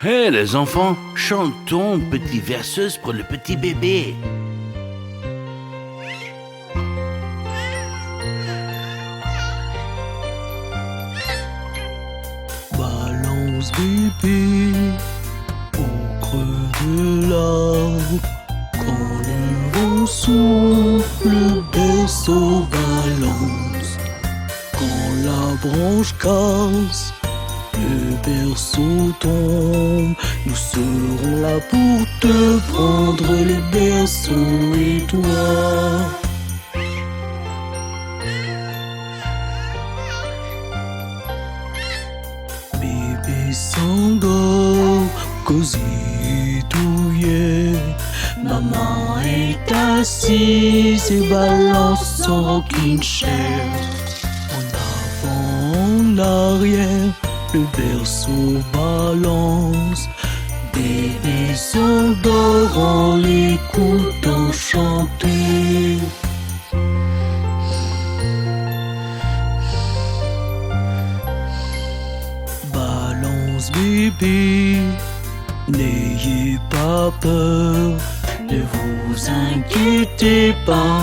Hé les enfants, chantons petite verseuse pour le petit bébé. Balance bébé au creux de l'arbre. Quand le vent souffle, le berceau balance. Quand la branche casse, le berceau tombe. Nous serons là pour te prendre le berceau et toi. Bébé s'endort, cosy et douillet. Maman est assise et balance son rocking chair. En avant, en arrière, le berceau balance. Bébé s'endort en l'écoutant chanter. Balance bébé, n'ayez pas peur, ne vous inquiétez pas,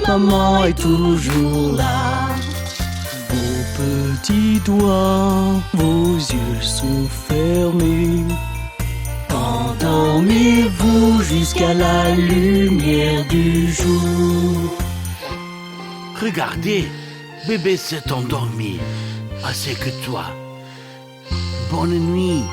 maman est toujours là. Vos petits doigts, vos yeux sont fermés. Endormez-vous jusqu'à la lumière du jour. Regardez, bébé s'est endormi, assez que toi. Bonne nuit.